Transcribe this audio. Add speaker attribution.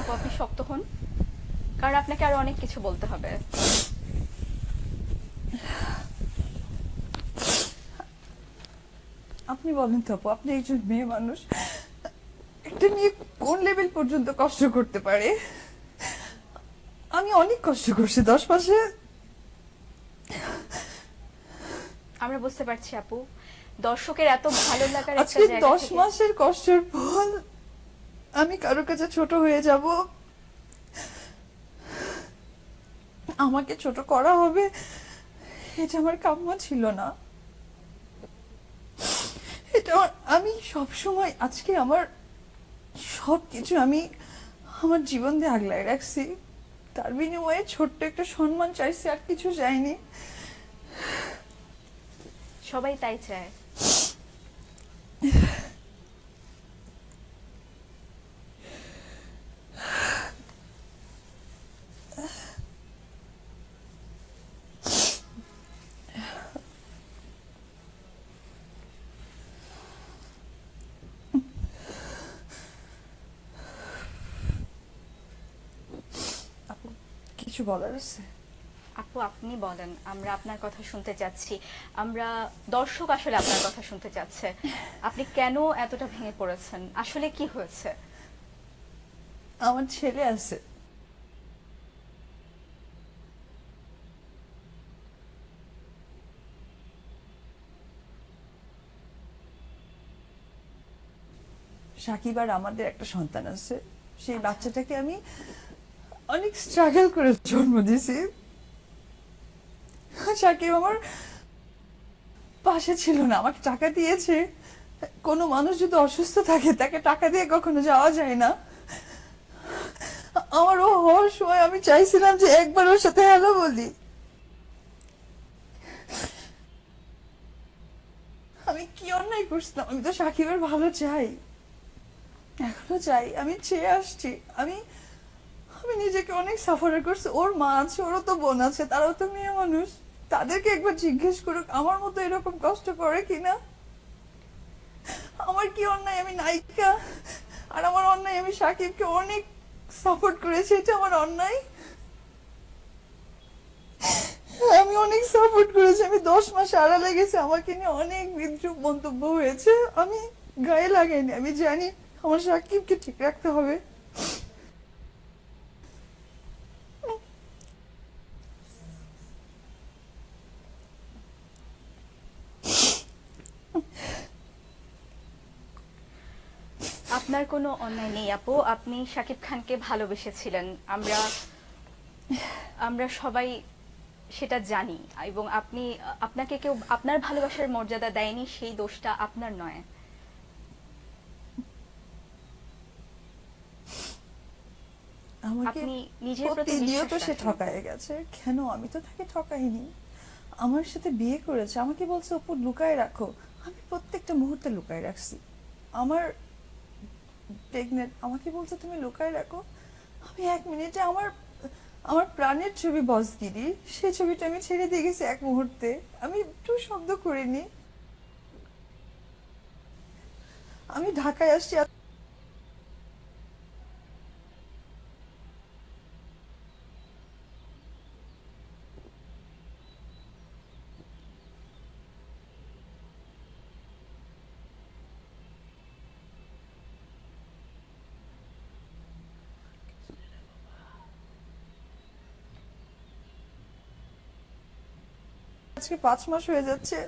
Speaker 1: আপু আপনি শক্ত হন, কারণ আপনাকে আরো অনেক কিছু বলতে হবে।
Speaker 2: আপনি বলেন তো আপু, আপনি একজন মেয়ে মানুষ, একটা মেয়ে কোন লেভেল পর্যন্ত কষ্ট করতে পারে? আমি অনেক কষ্ট করছি 10 মাসে।
Speaker 1: আমরা বুঝতে পারছি আপু, দর্শকের এত ভালো লাগার একটা
Speaker 2: আজকে
Speaker 1: জায়গা
Speaker 2: 10
Speaker 1: থেকে।
Speaker 2: মাসের কষ্টের ফল আমি কারো কাছে ছোট হয়ে যাব, আমাকে ছোট করা হবে, এটা আমার কাম্য ছিল না। আমি সব সময় আজকে আমার সবকিছু আমি আমার জীবন দিয়ে আগলায় রাখছি, তার বিনিময়ে ছোট্ট একটা সম্মান চাইছি, আর কিছু চাইনি।
Speaker 1: সবাই তাই চায়।
Speaker 2: আপু, কিছু বলার আছে?
Speaker 1: আপু আপনি বলেন, আমরা আপনার কথা শুনতে চাচ্ছি। আমরা দর্শক আসলে আপনার কথা শুনতে চাচ্ছে। আপনি কেন এতটা ভেঙে পড়েছেন, আসলে কি হয়েছে?
Speaker 2: আমার ছেলে আছে। সাকিব আর আমাদের একটা সন্তান আছে। সেই
Speaker 1: আচ্ছা।
Speaker 2: বাচ্চাটাকে আমি অনেক স্ট্রাগল করে জন্ম দিয়েছি। সাকিব আমার পাশে ছিল না, আমাকে টাকা দিয়েছে। কোনো মানুষ যদি অসুস্থ থাকে তাকে টাকা দিয়ে কখনো যাওয়া যায় না। আমার ও হওয়ার সময় আমি চাইছিলাম যে একবার ওর সাথে হ্যালো বলি। আমি কি অন্যায় করছিলাম? আমি তো সাকিবের ভালো চাই, এখনো চাই, আমি চেয়ে আসছি। আমি আমি নিজেকে অনেক সাফার করছি। ওর মা আছে, ওরও তো বোন আছে, তারাও তো মেয়ে মানুষ। তাদেরকে একবার জিজ্ঞেস করুক আমার মতো এরকম কষ্ট করে কিনা। আমার কি অন্যায়? আমি নায়িকা, আর আমার অন্যায় আমি সাকিবকে অনেক সাপোর্ট করেছি, এটা আমার অন্যায়? আমি অনেক সাপোর্ট করেছি, আমি 10 মাস আড়ালে গেছি, আমাকে নিয়ে অনেক বিদ্রুপ মন্তব্য হয়েছে, আমি গায়ে লাগাইনি। আমি জানি আমার সাকিবকে ঠিক রাখতে হবে।
Speaker 1: আপনার কোনো অন্যায় নেই আপু, আপনি শাকিব খানকে ভালোবেসেছিলেন। আমরা আমরা সবাই সেটা জানি, এবং আপনি, আপনাকে কেউ আপনার ভালোবাসার মর্যাদা দেয়নি, সেই দোষটা আপনার নয়।
Speaker 2: আমাকে
Speaker 1: আপনি নিজের প্রতি বিশ্বাস
Speaker 2: প্রতিনিয়ত সে
Speaker 1: রাখেন।
Speaker 2: ঠকায় গেছে, কেন? আমি তো তাকে ঠকাইনি। আমার সাথে বিয়ে করেছে, আমাকে বলছে অপু লুকায় রাখো। আমি প্রত্যেকটা মুহূর্তে লুকায় রাখছি। আমার প্রেগনেন্ট, আমাকে বলছে তুমি লুকায় রাখো। আমি 1 মিনিটে আমার আমার প্রাণের ছবি বসগিরি, সেই ছবিটা আমি ছেড়ে দিয়ে গেছি 1 মুহূর্তে। আমি একটু শব্দ করিনি। আমি ঢাকায় আসছি আজকে 5 মাস হয়ে যাচ্ছে।